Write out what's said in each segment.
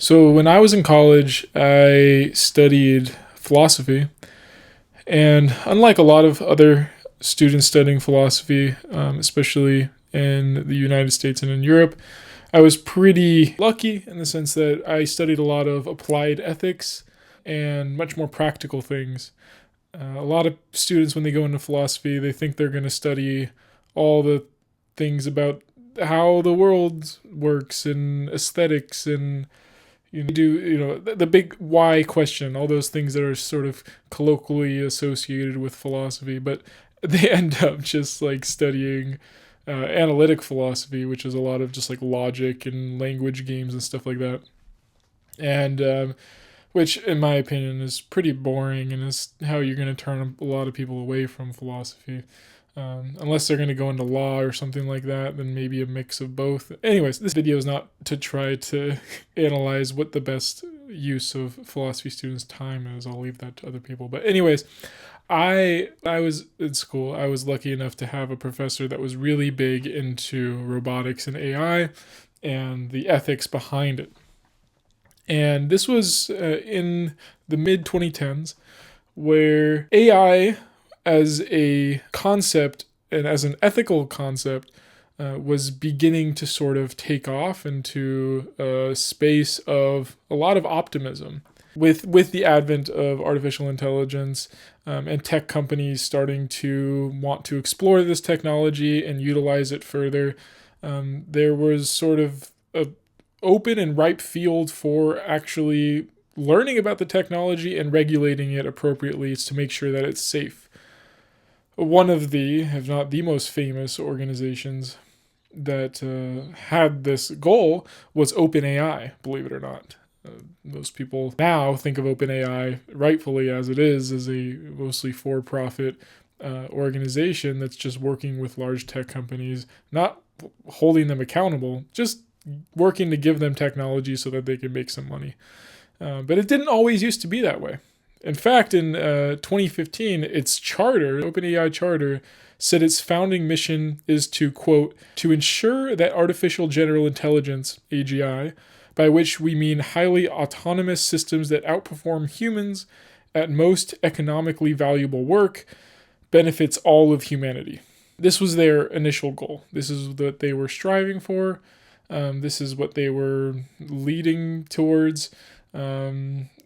So when I was in college, I studied philosophy, and unlike a lot of other students studying philosophy, especially in the United States and in Europe, I was pretty lucky in the sense that I studied a lot of applied ethics and much more practical things. A lot of students, when they go into philosophy, they think they're going to study all the things about how the world works and aesthetics and the big why question, all those things that are sort of colloquially associated with philosophy, but they end up just like studying analytic philosophy, which is a lot of just like logic and language games and stuff like that. And which, in my opinion, is pretty boring and is how you're going to turn a lot of people away from philosophy. Unless they're going to go into law or something like that, then maybe a mix of both. Anyways, this video is not to try to analyze what the best use of philosophy students' time is. I'll leave that to other people. But anyways, I was in school. I was lucky enough to have a professor that was really big into robotics and AI and the ethics behind it. And this was in the mid 2010s, where AI as a concept and as an ethical concept was beginning to sort of take off into a space of a lot of optimism. With the advent of artificial intelligence and tech companies starting to want to explore this technology and utilize it further, there was sort of a open and ripe field for actually learning about the technology and regulating it appropriately to make sure that it's safe. One of the, if not the most famous organizations that had this goal was OpenAI, believe it or not. Most people now think of OpenAI, rightfully as it is, as a mostly for-profit organization that's just working with large tech companies, not holding them accountable, just working to give them technology so that they can make some money. But it didn't always used to be that way. In fact, in 2015, its charter, OpenAI charter, said its founding mission is to, quote, to ensure that artificial general intelligence, AGI, by which we mean highly autonomous systems that outperform humans at most economically valuable work, benefits all of humanity. This was their initial goal. This is what they were striving for. This is what they were leading towards.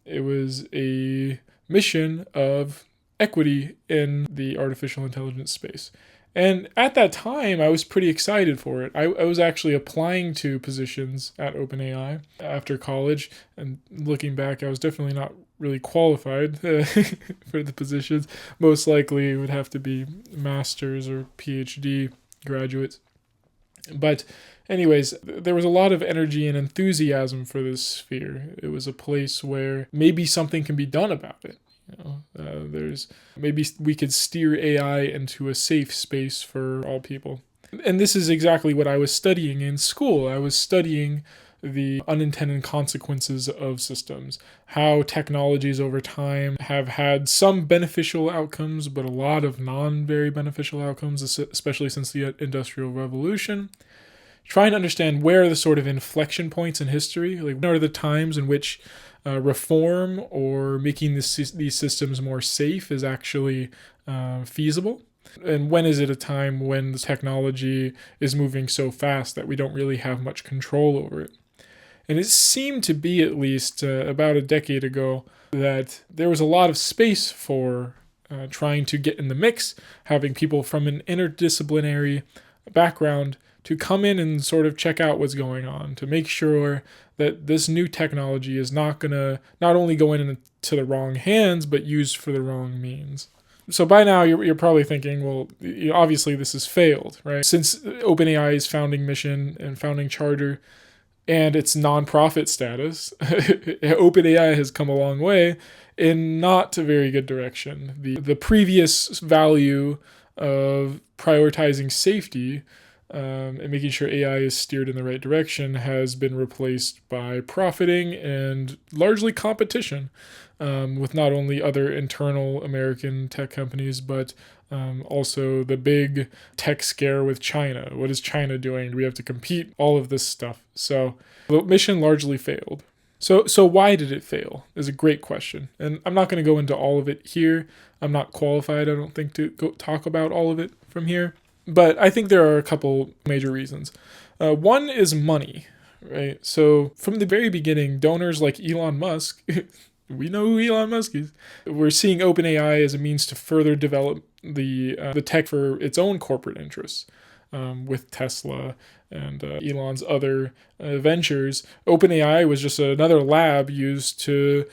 It was a mission of equity in the artificial intelligence space. And at that time, I was pretty excited for it. I was actually applying to positions at OpenAI after college. And looking back, I was definitely not really qualified for the positions. Most likely, it would have to be master's or PhD graduates. But anyways, there was a lot of energy and enthusiasm for this sphere. It was a place where maybe something can be done about it. There's maybe we could steer AI into a safe space for all people. And this is exactly what I was studying in school. I was studying the unintended consequences of systems, how technologies over time have had some beneficial outcomes, but a lot of non-very beneficial outcomes, especially since the Industrial Revolution. Trying to understand where are the sort of inflection points in history, like what are the times in which reform or making these systems more safe is actually feasible. And when is it a time when the technology is moving so fast that we don't really have much control over it? And it seemed to be, at least about a decade ago, that there was a lot of space for trying to get in the mix, having people from an interdisciplinary background to come in and sort of check out what's going on, to make sure that this new technology is not going to not only go into the wrong hands, but used for the wrong means. So by now, you're probably thinking, well, obviously this has failed, right? Since OpenAI's founding mission and founding charter and its nonprofit status, OpenAI has come a long way in not a very good direction. The previous value of prioritizing safety and making sure AI is steered in the right direction has been replaced by profiting and largely competition with not only other internal American tech companies, but also the big tech scare with China. What is China doing? Do we have to compete? All of this stuff. So the mission largely failed. So why did it fail is a great question. And I'm not going to go into all of it here. I'm not qualified, I don't think, to go talk about all of it from here. But I think there are a couple major reasons. One is money, right? So from the very beginning, donors like Elon Musk, we know who Elon Musk is, we're seeing OpenAI as a means to further develop the tech for its own corporate interests. With Tesla and Elon's other ventures, OpenAI was just another lab used to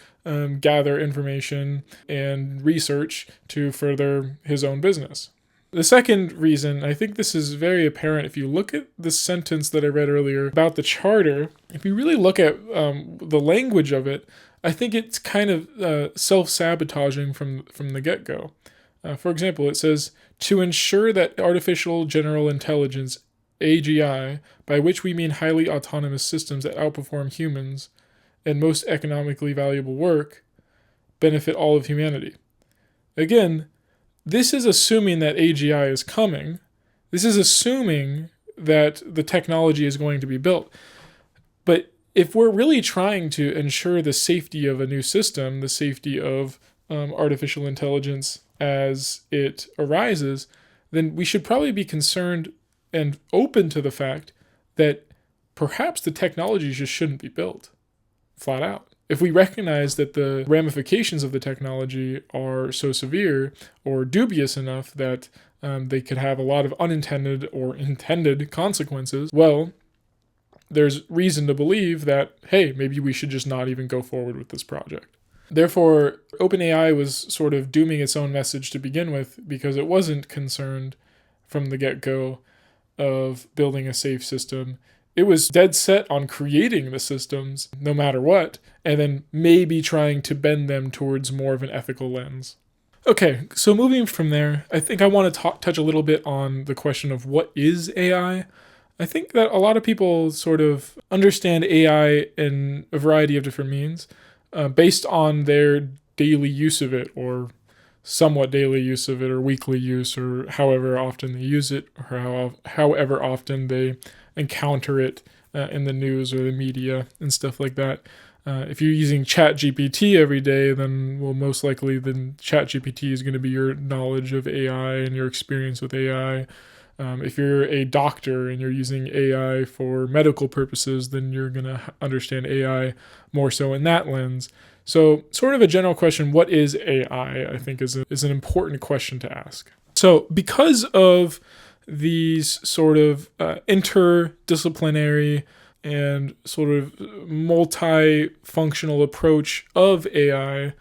gather information and research to further his own business. The second reason, I think this is very apparent if you look at the sentence that I read earlier about the charter, if you really look at the language of it, I think it's kind of self-sabotaging from the get-go. For example, it says, to ensure that artificial general intelligence, AGI, by which we mean highly autonomous systems that outperform humans and most economically valuable work, benefit all of humanity. Again, this is assuming that AGI is coming. This is assuming that the technology is going to be built. But if we're really trying to ensure the safety of a new system, the safety of artificial intelligence as it arises, then we should probably be concerned and open to the fact that perhaps the technology just shouldn't be built, flat out. If we recognize that the ramifications of the technology are so severe or dubious enough that they could have a lot of unintended or intended consequences, well, there's reason to believe that, hey, maybe we should just not even go forward with this project. Therefore, OpenAI was sort of dooming its own message to begin with because it wasn't concerned from the get-go of building a safe system. It was dead set on creating the systems no matter what, and then maybe trying to bend them towards more of an ethical lens. Okay, so moving from there, I think I want to touch a little bit on the question of what is AI. I think that a lot of people sort of understand AI in a variety of different means. Based on their daily use of it, or somewhat daily use of it, or weekly use, or however often they use it, or however often they encounter it in the news or the media and stuff like that. If you're using ChatGPT every day, then most likely then ChatGPT is going to be your knowledge of AI and your experience with AI. If you're a doctor and you're using AI for medical purposes, then you're going to understand AI more so in that lens. So sort of a general question, what is AI, I think is an important question to ask. So because of these sort of interdisciplinary and sort of multifunctional approach of AI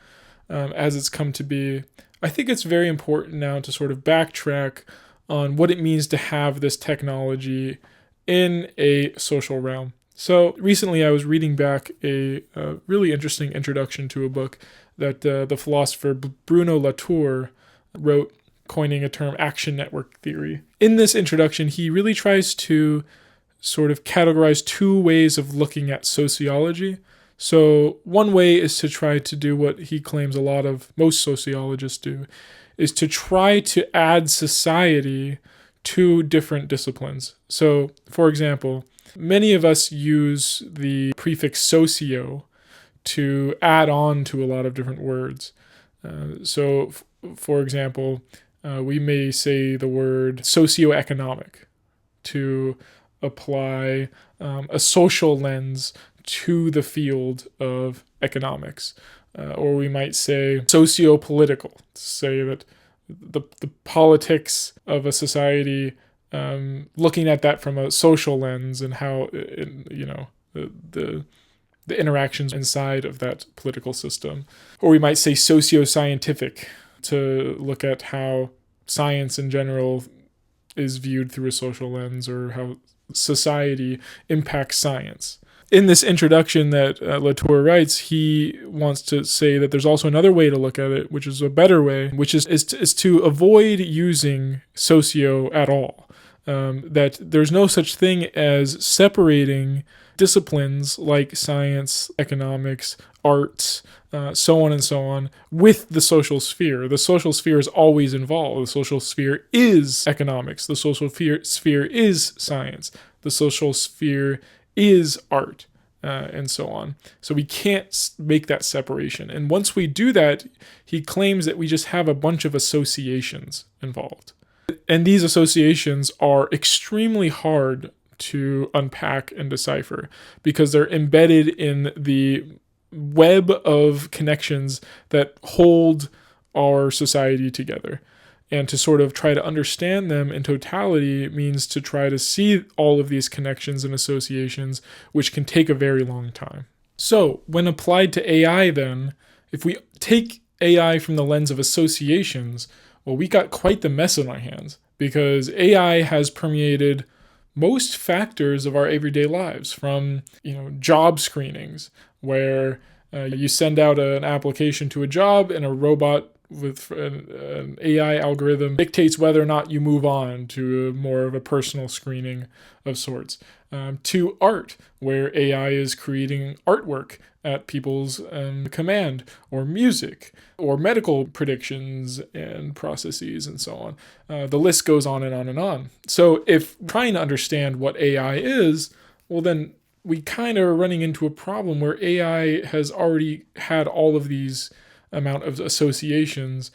as it's come to be, I think it's very important now to sort of backtrack on what it means to have this technology in a social realm. So recently I was reading back a really interesting introduction to a book that the philosopher Bruno Latour wrote, coining a term action network theory. In this introduction, he really tries to sort of categorize two ways of looking at sociology. So one way is to try to do what he claims most sociologists do, is to try to add society to different disciplines. So, for example, many of us use the prefix socio to add on to a lot of different words. For example, we may say the word socioeconomic to apply a social lens to the field of economics. Or we might say socio-political, to say that the politics of a society, looking at that from a social lens and how the interactions inside of that political system. Or we might say socio-scientific, to look at how science in general is viewed through a social lens, or how society impacts science. In this introduction that Latour writes, he wants to say that there's also another way to look at it, which is a better way, which is to avoid using socio at all. That there's no such thing as separating disciplines like science, economics, arts, so on and so on, with the social sphere. The social sphere is always involved. The social sphere is economics. The social sphere is science. The social sphere is art. and so on. So we can't make that separation. And once we do that, he claims that we just have a bunch of associations involved. And these associations are extremely hard to unpack and decipher because they're embedded in the web of connections that hold our society together. And to sort of try to understand them in totality means to try to see all of these connections and associations, which can take a very long time. So, when applied to AI, then, if we take AI from the lens of associations, well, we got quite the mess on our hands because AI has permeated most factors of our everyday lives, from job screenings, where you send out an application to a job and a robot with an AI algorithm dictates whether or not you move on to more of a personal screening of sorts, to art, where AI is creating artwork at people's command, or music, or medical predictions and processes, and so on. The list goes on and on and on. So if trying to understand what AI is, well, then we kind of are running into a problem where AI has already had all of these amount of associations.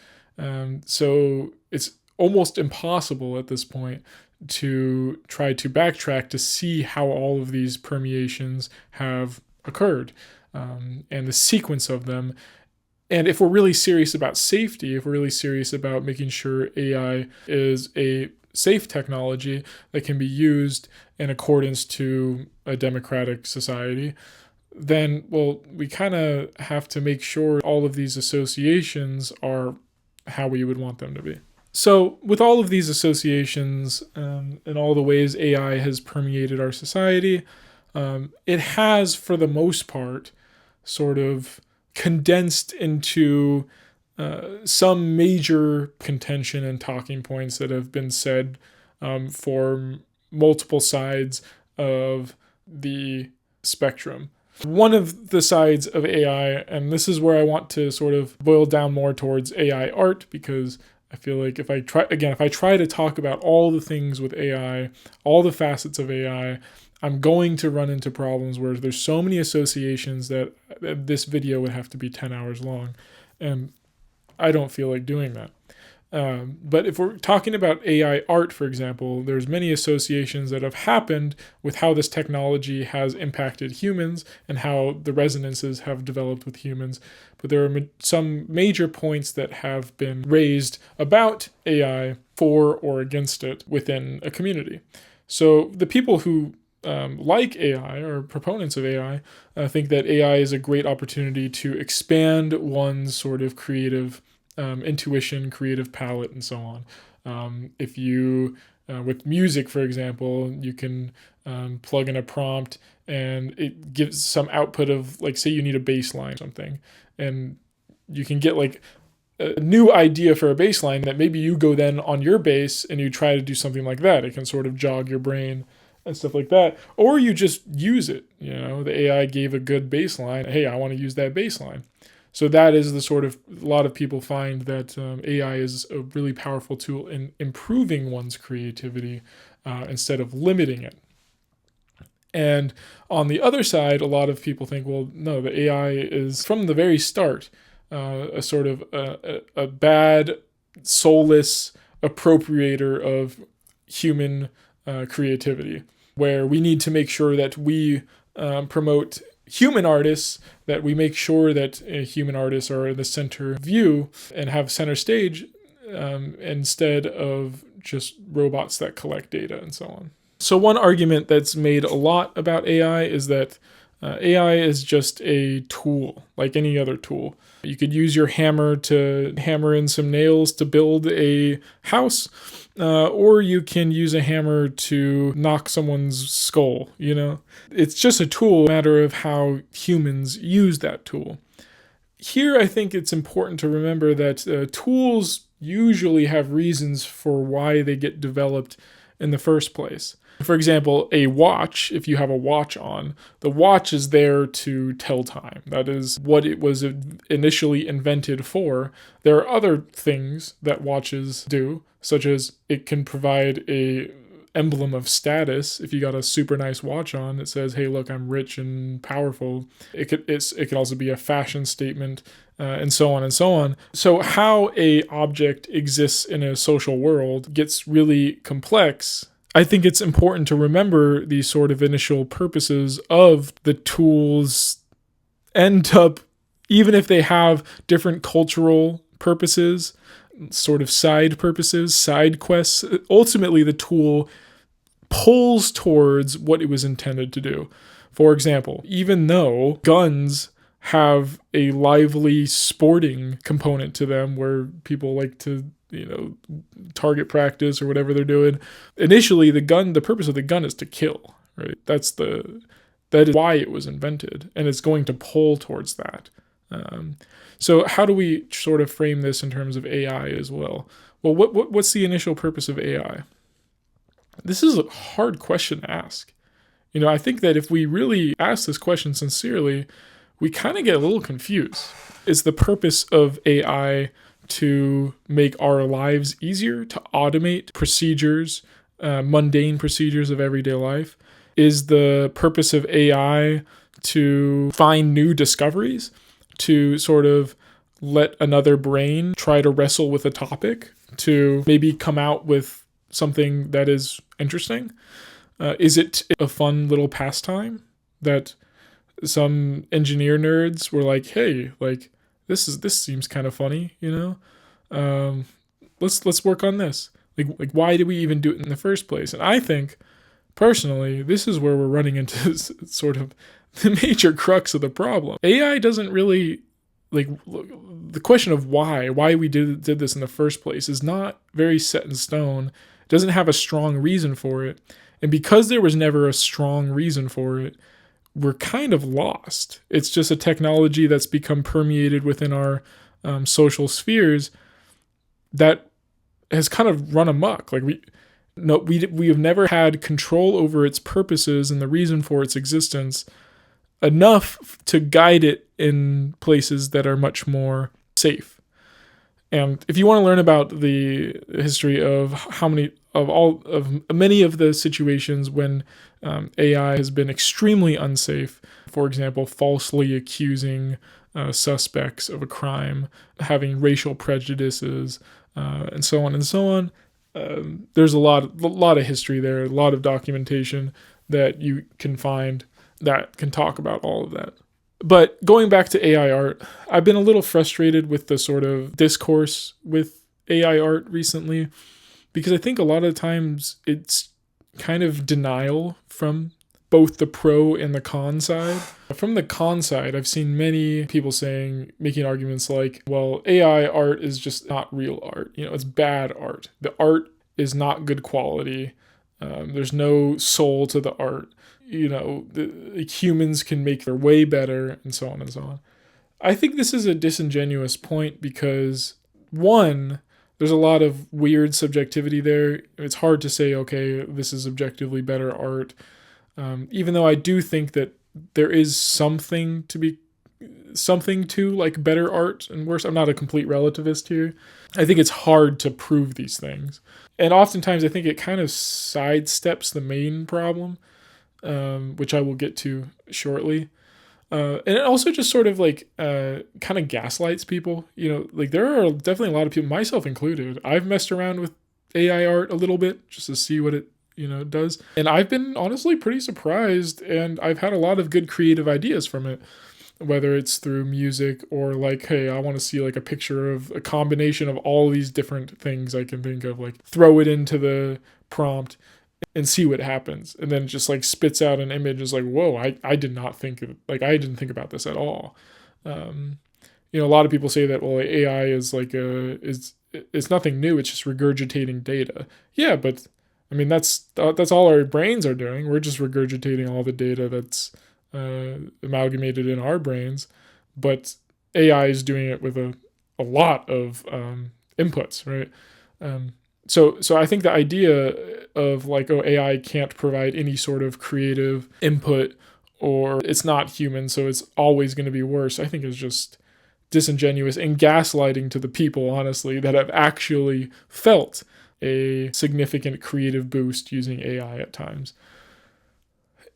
So it's almost impossible at this point to try to backtrack to see how all of these permeations have occurred, and the sequence of them. And if we're really serious about safety, if we're really serious about making sure AI is a safe technology that can be used in accordance to a democratic society, then, well, we kind of have to make sure all of these associations are how we would want them to be. So with all of these associations and all the ways AI has permeated our society, it has, for the most part, sort of condensed into some major contention and talking points that have been said for multiple sides of the spectrum. One of the sides of AI, and this is where I want to sort of boil down more towards AI art, because I feel like if I try to talk about all the things with AI, all the facets of AI, I'm going to run into problems where there's so many associations that this video would have to be 10 hours long, and I don't feel like doing that. But if we're talking about AI art, for example, there's many associations that have happened with how this technology has impacted humans and how the resonances have developed with humans. But there are some major points that have been raised about AI for or against it within a community. So the people who like AI, or proponents of AI, think that AI is a great opportunity to expand one's sort of creative intuition, creative palette, and so on. If you, with music, for example, you can plug in a prompt and it gives some output of, like, say you need a bass line or something, and you can get like a new idea for a bass line that maybe you go then on your bass and you try to do something like that. It can sort of jog your brain and stuff like that. Or you just use it. The AI gave a good bass line. Hey, I want to use that bass line. So that is the sort of, a lot of people find that AI is a really powerful tool in improving one's creativity instead of limiting it. And on the other side, a lot of people think, well, no, the AI is from the very start a sort of a bad, soulless appropriator of human creativity, where we need to make sure that we promote human artists, that we make sure that human artists are in the center view and have center stage instead of just robots that collect data and so on. So one argument that's made a lot about AI is that AI is just a tool, like any other tool. You could use your hammer to hammer in some nails to build a house, or you can use a hammer to knock someone's skull, It's just a tool, a matter of how humans use that tool. Here, I think it's important to remember that tools usually have reasons for why they get developed in the first place. For example, a watch, if you have a watch on, the watch is there to tell time. That is what it was initially invented for. There are other things that watches do, such as it can provide a emblem of status. If you got a super nice watch on, it says, "Hey, look, I'm rich and powerful." It could also be a fashion statement, and so on and so on. So how a object exists in a social world gets really complex. I think it's important to remember these sort of initial purposes of the tools end up, even if they have different cultural purposes, sort of side purposes, side quests, ultimately the tool pulls towards what it was intended to do. For example, even though guns have a lively sporting component to them where people like to, target practice or whatever they're doing, initially the purpose of the gun is to kill, right? That is why it was invented, and it's going to pull towards that. So how do we sort of frame this in terms of AI as well? Well, what's the initial purpose of AI? This is a hard question to ask. I think that if we really ask this question sincerely, we kind of get a little confused. Is the purpose of AI to make our lives easier, to automate procedures, mundane procedures of everyday life? Is the purpose of AI to find new discoveries, to sort of let another brain try to wrestle with a topic, to maybe come out with something that is interesting? Is it a fun little pastime that some engineer nerds were like, "Hey, like this seems kind of funny, let's work on this." Like why did we even do it in the first place? And I think personally, this is where we're running into sort of the major crux of the problem. AI doesn't really, the question of why we did this in the first place is not very set in stone. It doesn't have a strong reason for it. And because there was never a strong reason for it, we're kind of lost. It's just a technology that's become permeated within our social spheres that has kind of run amok. We have never had control over its purposes and the reason for its existence enough to guide it in places that are much more safe. And if you want to learn about the history of many of the situations when AI has been extremely unsafe, for example, falsely accusing suspects of a crime, having racial prejudices, and so on and so on, there's a lot of history there, a lot of documentation that you can find that can talk about all of that. But going back to AI art, I've been a little frustrated with the sort of discourse with AI art recently, because I think a lot of times it's kind of denial from both the pro and the con side. From the con side, I've seen many people making arguments like, well, AI art is just not real art. It's bad art. The art is not good quality. There's no soul to the art. Humans can make their way better, and so on and so on. I think this is a disingenuous point because, one, there's a lot of weird subjectivity there. It's hard to say, okay, this is objectively better art. Even though I do think that there is something to like better art and worse. I'm not a complete relativist here. I think it's hard to prove these things. And oftentimes I think it kind of sidesteps the main problem, which I will get to shortly. And it also just sort of kind of gaslights people. There are definitely a lot of people, myself included. I've messed around with AI art a little bit just to see what it does. And I've been honestly pretty surprised, and I've had a lot of good creative ideas from it, whether it's through music or hey, I want to see a picture of a combination of all these different things I can think of, throw it into the prompt and see what happens. And then it just spits out an image. It's whoa, I did not think I didn't think about this at all. A lot of people say that, well, AI is it's nothing new. It's just regurgitating data. Yeah, but I mean, that's all our brains are doing. We're just regurgitating all the data that's amalgamated in our brains, but AI is doing it with a lot of inputs, right? So I think the idea of AI can't provide any sort of creative input, or it's not human, so it's always going to be worse, I think is just disingenuous and gaslighting to the people, honestly, that have actually felt a significant creative boost using AI at times.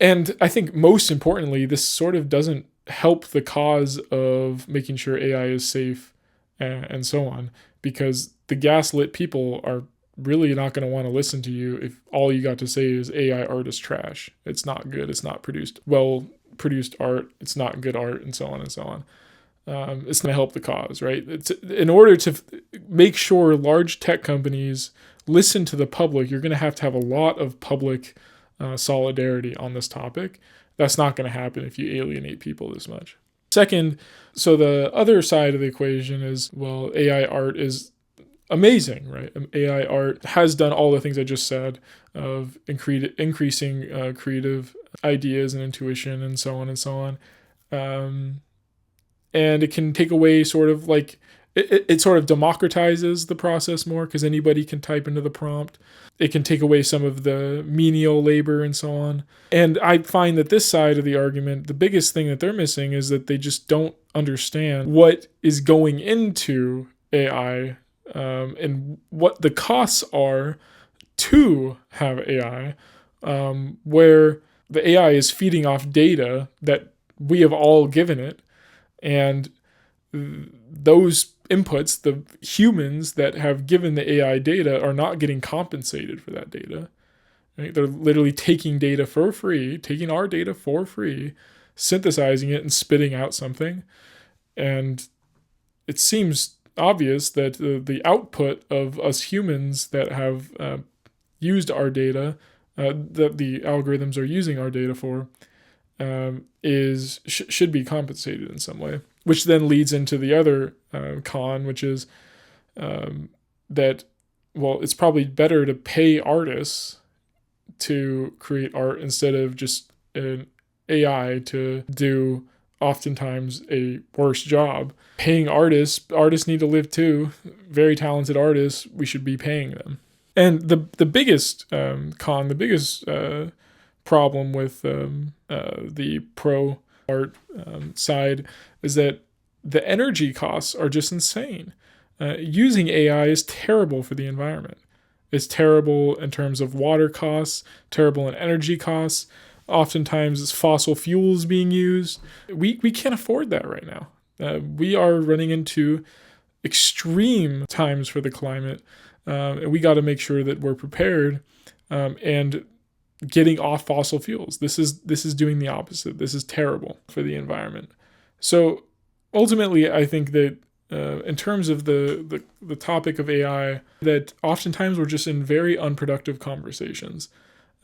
And I think most importantly, this sort of doesn't help the cause of making sure AI is safe and so on, because the gaslit people are really not going to want to listen to you if all you got to say is AI art is trash. It's not good. It's not produced art. It's not good art, and so on and so on. It's going to help the cause, right? It's in order to make sure large tech companies listen to the public, you're going to have a lot of public solidarity on this topic. That's not going to happen if you alienate people this much. Second, so the other side of the equation is, well, AI art is amazing, right? AI art has done all the things I just said of increasing creative ideas and intuition and so on and so on. And it can take away sort of like, it sort of democratizes the process more because anybody can type into the prompt. It can take away some of the menial labor and so on. And I find that this side of the argument, the biggest thing that they're missing is that they just don't understand what is going into AI and what the costs are to have AI, where the AI is feeding off data that we have all given it. And those inputs, the humans that have given the AI data are not getting compensated for that data. Right? They're literally taking data for free, taking our data for free, synthesizing it and spitting out something. And it seems obvious that the output of us humans that have used our data, that the algorithms are using our data for, should be compensated in some way. Which then leads into the other con, which is that, well, it's probably better to pay artists to create art instead of just an AI to do oftentimes a worse job. Paying artists need to live too. Very talented artists, we should be paying them. And the biggest con, the biggest problem with the pro art side is that the energy costs are just insane. Using AI is terrible for the environment. It's terrible in terms of water costs, terrible in energy costs. Oftentimes it's fossil fuels being used. We can't afford that right now. We are running into extreme times for the climate, and we got to make sure that we're prepared and getting off fossil fuels. This is doing the opposite. This is terrible for the environment. So ultimately, I think that in terms of the topic of AI, that oftentimes we're just in very unproductive conversations.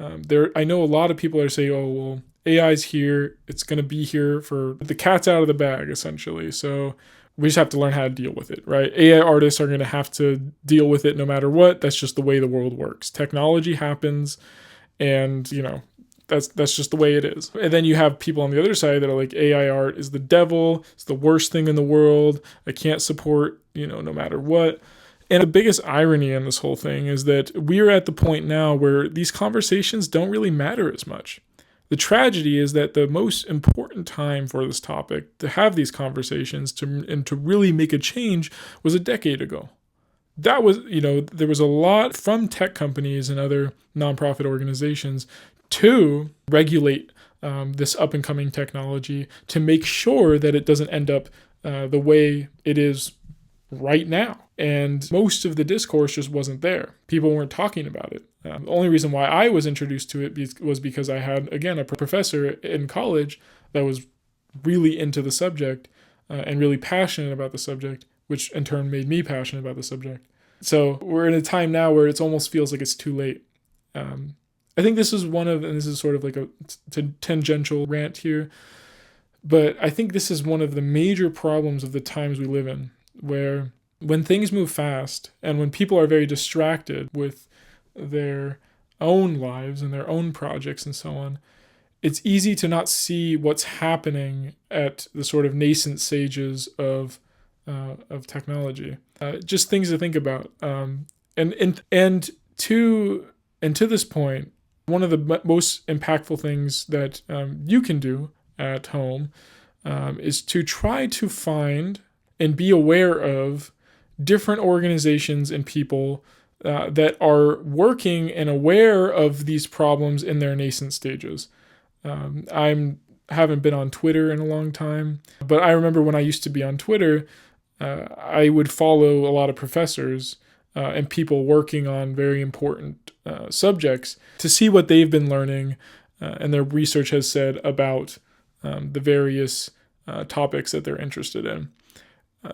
I know a lot of people are saying, oh, well, AI's here. It's going to be here for the cat's out of the bag, essentially. So we just have to learn how to deal with it, right? AI artists are going to have to deal with it no matter what. That's just the way the world works. Technology happens, and, that's just the way it is. And then you have people on the other side that are like, AI art is the devil. It's the worst thing in the world. I can't support, no matter what. And the biggest irony in this whole thing is that we're at the point now where these conversations don't really matter as much. The tragedy is that the most important time for this topic to have these conversations and to really make a change was a decade ago. That was, there was a lot from tech companies and other nonprofit organizations to regulate this up-and-coming technology to make sure that it doesn't end up the way it is right now. And most of the discourse just wasn't there. People weren't talking about it. The only reason why I was introduced to it was because I had, again, a professor in college that was really into the subject and really passionate about the subject, which in turn made me passionate about the subject. So we're in a time now where it almost feels like it's too late. I think this is and this is sort of like a tangential rant here, but I think this is one of the major problems of the times we live in, where when things move fast and when people are very distracted with their own lives and their own projects and so on, it's easy to not see what's happening at the sort of nascent stages of technology. Just things to think about. And to this point, one of the most impactful things that you can do at home is to try to find and be aware of different organizations and people that are working and aware of these problems in their nascent stages. I haven't been on Twitter in a long time, but I remember when I used to be on Twitter, I would follow a lot of professors and people working on very important subjects to see what they've been learning and their research has said about the various topics that they're interested in.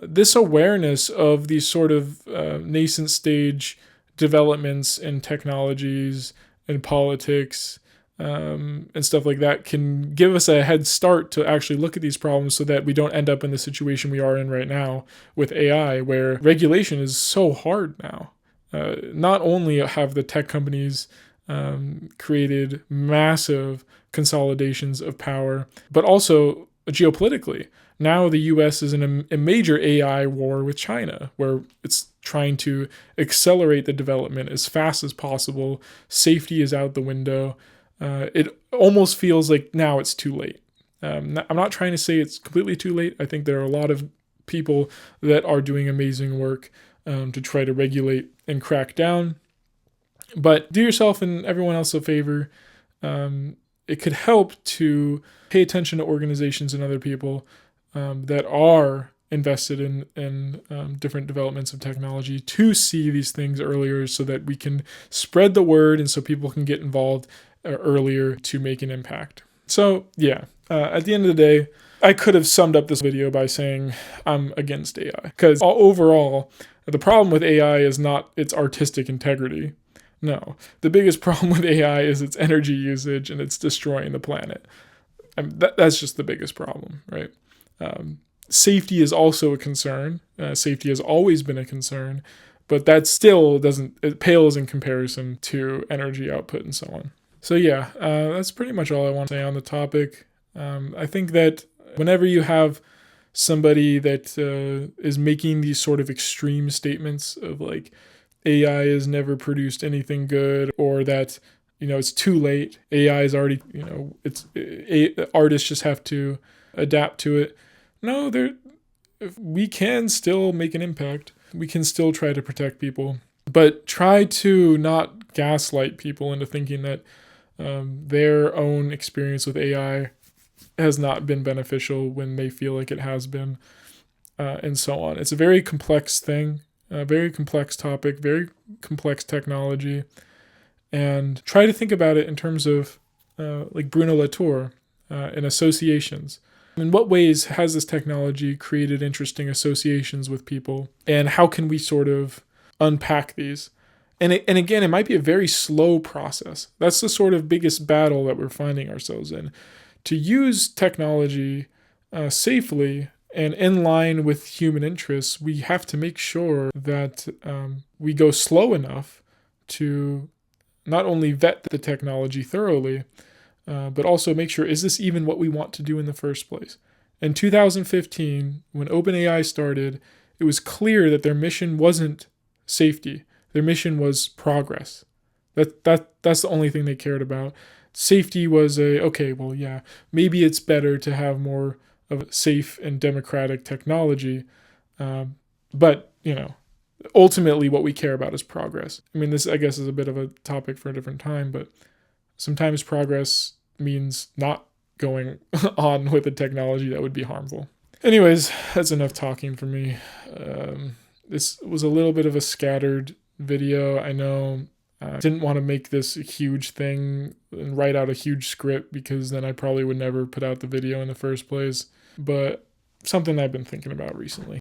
This awareness of these sort of nascent stage developments in technologies and politics and stuff like that can give us a head start to actually look at these problems so that we don't end up in the situation we are in right now with AI, where regulation is so hard now. Not only have the tech companies created massive consolidations of power, but also geopolitically. Now the US is in a major AI war with China, where it's trying to accelerate the development as fast as possible. Safety is out the window. It almost feels like now it's too late. I'm not trying to say it's completely too late. I think there are a lot of people that are doing amazing work to try to regulate and crack down. But do yourself and everyone else a favor. It could help to pay attention to organizations and other people that are invested in different developments of technology to see these things earlier so that we can spread the word and so people can get involved earlier to make an impact. So yeah, at the end of the day, I could have summed up this video by saying I'm against AI, because overall, the problem with AI is not its artistic integrity. No, the biggest problem with AI is its energy usage and it's destroying the planet. That's just the biggest problem, right? Safety is also a concern. Safety has always been a concern, but that still it pales in comparison to energy output and so on. So yeah, that's pretty much all I want to say on the topic. I think that whenever you have somebody that is making these sort of extreme statements of like AI has never produced anything good, or that it's too late, AI is already artists just have to adapt to it. No, we can still make an impact. We can still try to protect people, but try to not gaslight people into thinking that their own experience with AI has not been beneficial when they feel like it has been, and so on. It's a very complex thing, a very complex topic, very complex technology, and try to think about it in terms of like Bruno Latour and associations. In what ways has this technology created interesting associations with people, and how can we sort of unpack these? And again, it might be a very slow process. That's the sort of biggest battle that we're finding ourselves in. To use technology safely and in line with human interests, we have to make sure that we go slow enough to not only vet the technology thoroughly, but also make sure, is this even what we want to do in the first place? In 2015, when OpenAI started, it was clear that their mission wasn't safety. Their mission was progress. That's the only thing they cared about. Safety was maybe it's better to have more of a safe and democratic technology. But ultimately what we care about is progress. I mean, this, I guess, is a bit of a topic for a different time, but sometimes progress means not going on with a technology that would be harmful. Anyways, that's enough talking for me. This was a little bit of a scattered video. I know I didn't want to make this a huge thing and write out a huge script, because then I probably would never put out the video in the first place. But something I've been thinking about recently.